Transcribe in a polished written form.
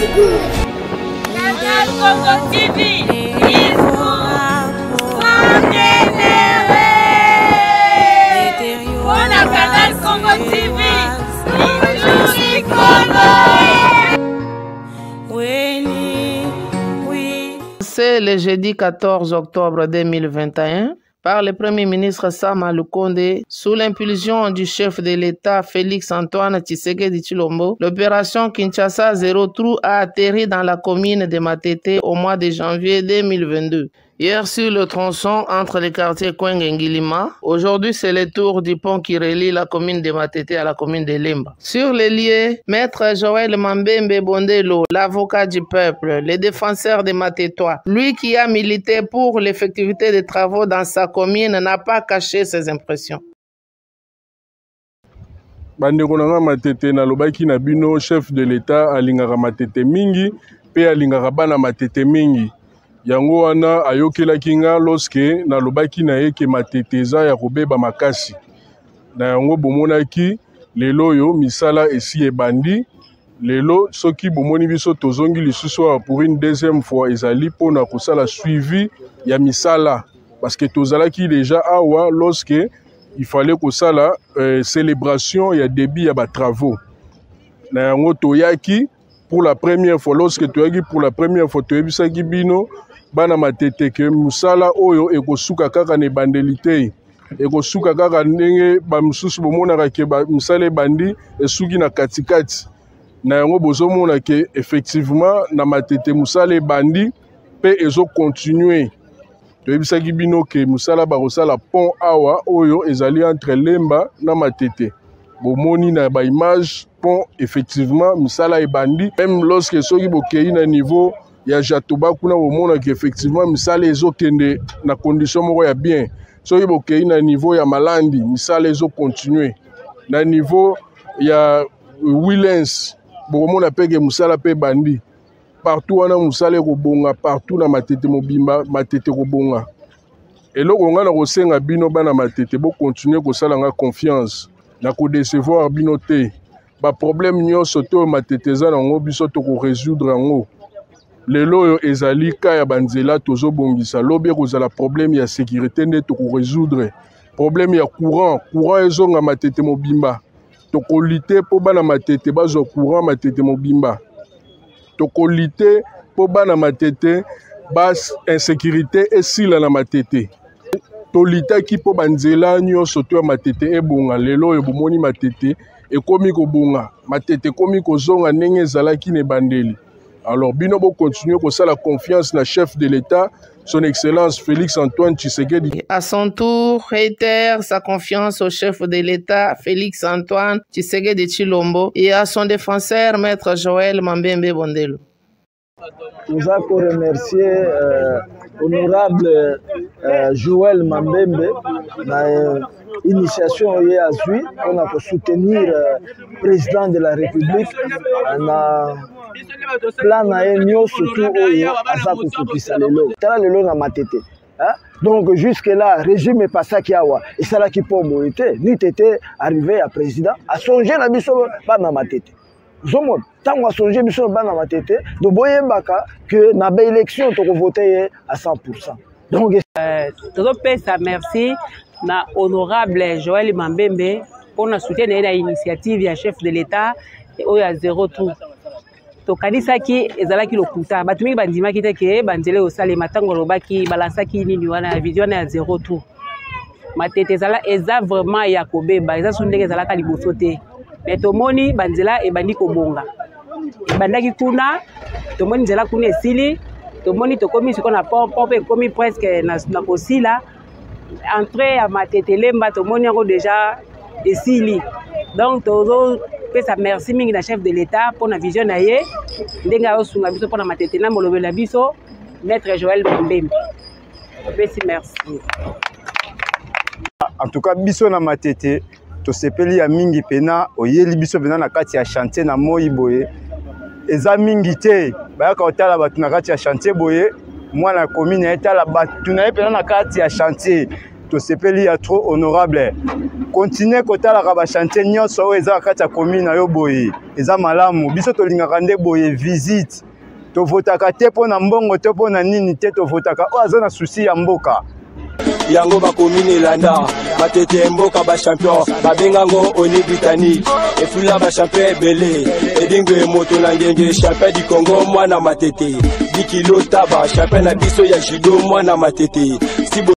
Canal Congo TV, il faut s'engager. On a Canal Congo TV, c'est le jeudi 14 octobre 2021 par le Premier ministre Sama Lukonde sous l'impulsion du chef de l'État Félix Antoine Tshisekedi Tshilombo. L'opération Kinshasa Zéro Trou a atterri dans la commune de Matete au mois de janvier 2022. Hier sur le tronçon entre les quartiers Kwenge et Ngilima, aujourd'hui c'est le tour du pont qui relie la commune de Matete à la commune de Lemba. Sur les lieux, Maître Joël Mambembe Bondelo, l'avocat du peuple, le défenseur des Matetois, lui qui a milité pour l'effectivité des travaux dans sa commune, n'a pas caché ses impressions. Bandeko nanga Matete na lobaki na bino chef de l'État alingaka Matete mingi pe alingaka bana Matete mingi. Yango wana ayokelaki nga lorsque na lobaki na ye ke Matete eza ya kobeba makasi. Na yango bomonaki lelo oyo misala esi ebandi. Lelo soki bomoni biso tozongi lisusu pour une deuxième fois ezali pona kosala suivi ya misala. Parce que tozalaki déjà awa lorsque il fallait kosala célébration ya début ya ba travaux. Na yango toyaki pour la première fois lorsque toyaki pour la première fois toyebisaki bino bana Matete ke musala oyo ekosuka kaka ne bandelite ekosuka kaka ndenge ba mususu bomonaka ke ba musala bandi esuki na katikati na yango bozomona ke effectivement na Matete musala bandi pe ezo continuer toyebisaki bino ke musala bakosala pont awa oyo ezali entre Lemba na Matete bomoni na ba image pont effectivement musala ebandi même lorsque soki bokei na niveau ya Jatoba kuna bomona ki effectivement misala ezokende na condition moko ya bien soki bokei na niveau ya Malandi misala ezo continuer na niveau ya Willens bomona peke musala pe bandi partout wana musala ekobonga partout na Matete mobimba Matete kobonga eloko nga na kosenga bino bana Matete bo continuer kosala nga confiance na ko décevoir bino te ba problème nyonso to Matete za nango biso to ko résoudre yango. Lelo oyo ezali ka ya banzela tozobongisa lobi kozala problème ya sécurité nde to ko résoudre problème ya courant ezonga Matete mobimba to ko lutter po bana Matete bazo courant Matete mobimba to ko lutter po bana Matete bas insécurité esila na Matete to lutter ki po banzela nyonso to Matete ebonga lelo oyo bomoni Matete ekomi kobonga Matete komi kozonga ndenge ezalaki ne bandeli. Alors, Binobo continue pour ça la confiance na chef de l'État, son Excellence Félix Antoine Tshisekedi. À son tour, réitère sa confiance au chef de l'État, Félix Antoine Tshisekedi Tshilombo, et à son défenseur, Maître Joël Mambembe Bondelo. Nous avons remercié honorable Joël Mambembe dans l'initiation qu'il a eu. On a soutenir le président de la République. On a plan surtout na Matete. Donc jusque là, le régime est passé à Kiawa. Et ça là qui peut moïter. Nous étions arrivé à président à songer la mission na Matete. Zomon, tant qu'on a songé mission na Matete, de boyembaka que na ba élection to voter à 100%. Donc ça merci na honorable Joël Mambembe pour nous soutenir l'initiative du chef de l'État et au Zéro Trou. Tokanisaki ezalaki lokuta batu mingi bandimaki te ke banzele osale matango lobaki balansaki nini wana vision ya Zéro Trou. Matete ezala eza vraiment ya kobeba eza sundenge ezalaka liboso te. Mais tomoni banzela ebandi kobonga. Ebandaki kuna tomoni nzela kuna esili tomoni tokomi siko na pompe komi presque na kosila entrée à Matete Lemba tomoni yango déjà esili. Donc tozo pesa merci mingi na chef de l'État pour la vision na ye ndenga osunga biso pour na Matete na molobela biso Maître Joël Mambembe. Merci. En tout cas biso na Matete to sepeli ya mingi pena oyeli biso pena na kati ya chantier na moi boye eza mingi te bayaka otala batu na kati ya chantier boye mwana commune etala batu na pena na kati ya chantier tosepeli ya trop honorable. Continuez kotalaka ba chantier nyonso oyo eza kati ya commune na yo boye. Eza malamu. Biso tolingaka nde boye visite. Tovotaka te mpo na mbongo te mpo na nini te tovotaka oyo aza na susi ya mboka. Yango bakomine landa matete mboka ba champion babengango oni britannique efula ba champion ebele edingwe moto na ngenge champion du Congo mwana matete 10 kilo taba champion na biso ya judo mwana matete